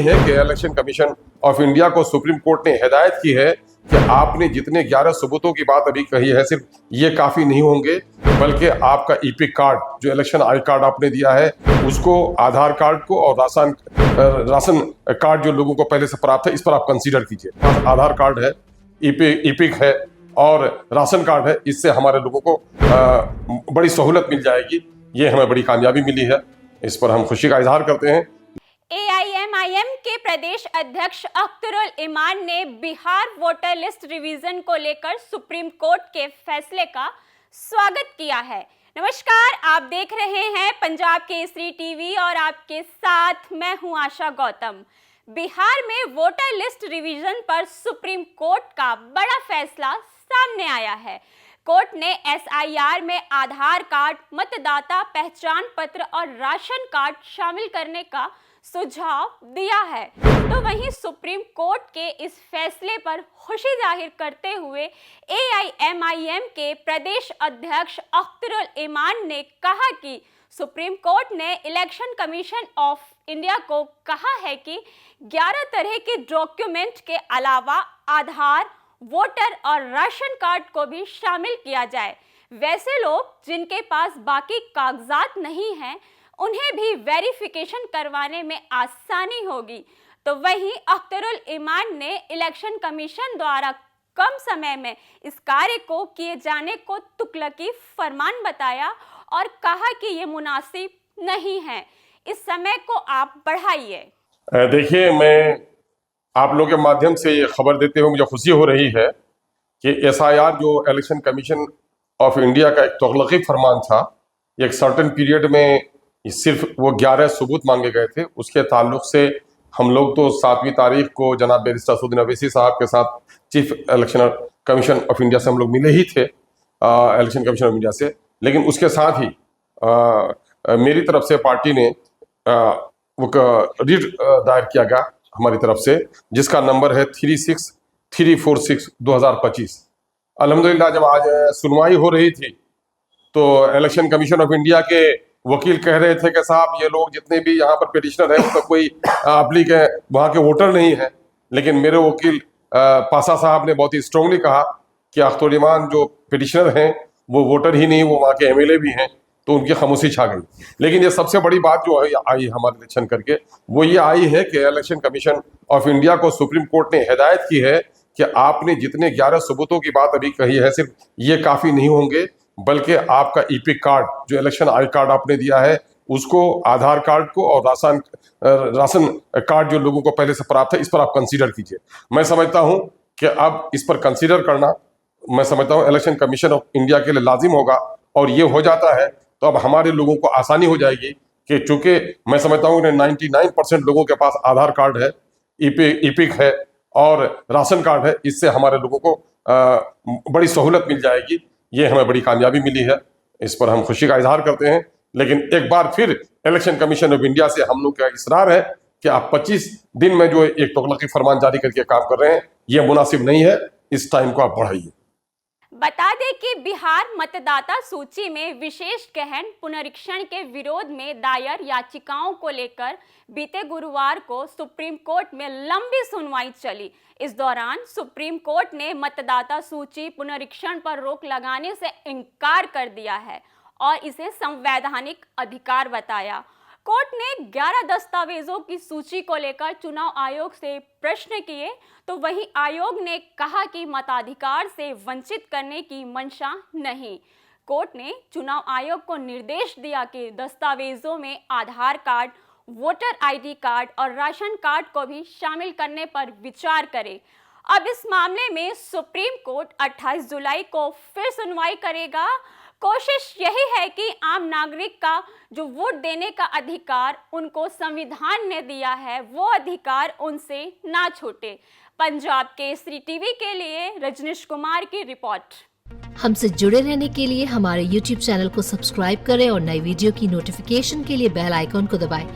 है कि election commission of India को सुप्रीम कोर्ट ने हिदायत की है कि आपने जितने 11 सबूतों की बात अभी कही है सिर्फ ये काफी नहीं होंगे, बल्कि आपका ईपिक कार्ड जो इलेक्शन आई कार्ड आपने दिया है उसको, आधार कार्ड को और राशन कार्ड जो लोगों को पहले से प्राप्त है इस पर आप कंसीडर कीजिए। आधार कार्ड है, ईपिक है और राशन कार्ड है, इससे हमारे लोगों को बड़ी सहूलत मिल जाएगी। ये हमें बड़ी कामयाबी मिली है, इस पर हम खुशी का इजहार करते हैं। AIMIM के प्रदेश अध्यक्ष अख्तरुल इमान ने बिहार वोटर लिस्ट रिवीजन को लेकर सुप्रीम कोर्ट के फैसले का स्वागत किया है। नमस्कार, आप देख रहे हैं पंजाब केसरी टीवी और आपके साथ मैं हूं आशा गौतम। बिहार में वोटर लिस्ट रिवीजन पर सुप्रीम कोर्ट का बड़ा फैसला सामने आया है। कोर्ट ने SIR में आधार कार्ड, मतदाता पहचान पत्र और राशन कार्ड शामिल करने का सुझाव दिया है। तो वहीं सुप्रीम कोर्ट के इस फैसले पर खुशी जाहिर करते हुए AIMIM के प्रदेश अध्यक्ष अख्तरुल इमान ने कहा कि सुप्रीम कोर्ट ने इलेक्शन कमीशन ऑफ इंडिया को कहा है कि 11 तरह के डॉक्यूमेंट के अलावा आधार, वोटर और राशन कार्ड को भी शामिल किया जाए। वैसे लोग जिनके पास बाकी कागजात नहीं हैं, उन्हें भी वेरिफिकेशन करवाने में आसानी होगी। तो वहीं अख्तरुल इमान ने इलेक्शन कमीशन द्वारा कम समय में इस कार्य को किए जाने को तुगलकी फरमान बताया और कहा कि ये मुनासिब नहीं है, इस समय को आप बढ़ाइए। देखिए, मैं आप लोगों के माध्यम से ये खबर देते हुए मुझे खुशी हो रही है कि SIR जो इलेक्शन कमीशन ऑफ इंडिया का एक तुगलकी फरमान था, एक सर्टेन पीरियड में सिर्फ वो 11 सबूत मांगे गए थे, उसके ताल्लुक से हम लोग तो 7वीं तारीख को जनाब बैरिस्टर असदुद्दीन अवैसी साहब के साथ chief election commission of India से हम लोग मिले ही थे, इलेक्शन कमीशन ऑफ इंडिया से। लेकिन उसके साथ ही मेरी तरफ से पार्टी ने वो रिट दायर किया गया हमारी तरफ से, जिसका नंबर है 36346/2025। अल्हम्दुलिल्लाह जब आज सुनवाई हो रही थी तो इलेक्शन कमीशन ऑफ इंडिया के वकील कह रहे थे कि साहब ये लोग जितने भी यहाँ पर पिटिशनर है उसका कोई अप्लीक है, वहाँ के वोटर नहीं है। लेकिन मेरे वकील पासा साहब ने बहुत ही स्ट्रांगली कहा कि अख्तरुल इमान जो पिटिशनर हैं वो वोटर ही नहीं, वो वहाँ के MLA भी हैं, तो उनकी खामोशी छा गई। लेकिन ये सबसे बड़ी बात जो आई हमारे इलेक्शन करके वो ये आई है कि इलेक्शन कमीशन ऑफ इंडिया को सुप्रीम कोर्ट ने हिदायत की है कि आपने जितने 11 सबूतों की बात अभी कही है सिर्फ ये काफ़ी नहीं होंगे, बल्कि आपका ईपिक कार्ड जो इलेक्शन आई कार्ड आपने दिया है उसको, आधार कार्ड को और राशन कार्ड जो लोगों को पहले से प्राप्त है इस पर आप कंसीडर कीजिए। मैं समझता हूं कि अब इस पर कंसीडर करना, मैं समझता हूं इलेक्शन कमीशन ऑफ इंडिया के लिए लाजिम होगा, और ये हो जाता है तो अब हमारे लोगों को आसानी हो जाएगी कि चूंकि मैं समझता हूँ 99% लोगों के पास आधार कार्ड है, ईपिक है और राशन कार्ड है, इससे हमारे लोगों को बड़ी सहूलत मिल जाएगी। ये हमें बड़ी कामयाबी मिली है, इस पर हम खुशी का इजहार करते हैं। लेकिन एक बार फिर इलेक्शन कमीशन ऑफ इंडिया से हम लोग का इसरार है कि आप 25 दिन में जो एक तुगलकी फरमान जारी करके काम कर रहे हैं ये मुनासिब नहीं है, इस टाइम को आप बढ़ाइए। बता दें कि बिहार मतदाता सूची में विशेष गहन पुनरीक्षण के विरोध में दायर याचिकाओं को लेकर बीते गुरुवार को सुप्रीम कोर्ट में लंबी सुनवाई चली। इस दौरान सुप्रीम कोर्ट ने मतदाता सूची पुनरीक्षण पर रोक लगाने से इनकार कर दिया है और इसे संवैधानिक अधिकार बताया। कोर्ट ने 11 दस्तावेजों की सूची को लेकर चुनाव आयोग से प्रश्न किए, तो वहीं आयोग ने कहा कि मताधिकार से वंचित करने की मंशा नहीं। कोर्ट ने चुनाव आयोग को निर्देश दिया कि दस्तावेजों में आधार कार्ड, वोटर ID कार्ड और राशन कार्ड को भी शामिल करने पर विचार करे। अब इस मामले में सुप्रीम कोर्ट 28 जुलाई को फिर सुनवाई करेगा। कोशिश यही है कि आम नागरिक का जो वोट देने का अधिकार उनको संविधान ने दिया है, वो अधिकार उनसे ना छूटे। पंजाब केसरी टीवी के लिए रजनीश कुमार की रिपोर्ट। हमसे जुड़े रहने के लिए हमारे YouTube चैनल को सब्सक्राइब करें और नई वीडियो की नोटिफिकेशन के लिए बेल आइकॉन को दबाएं।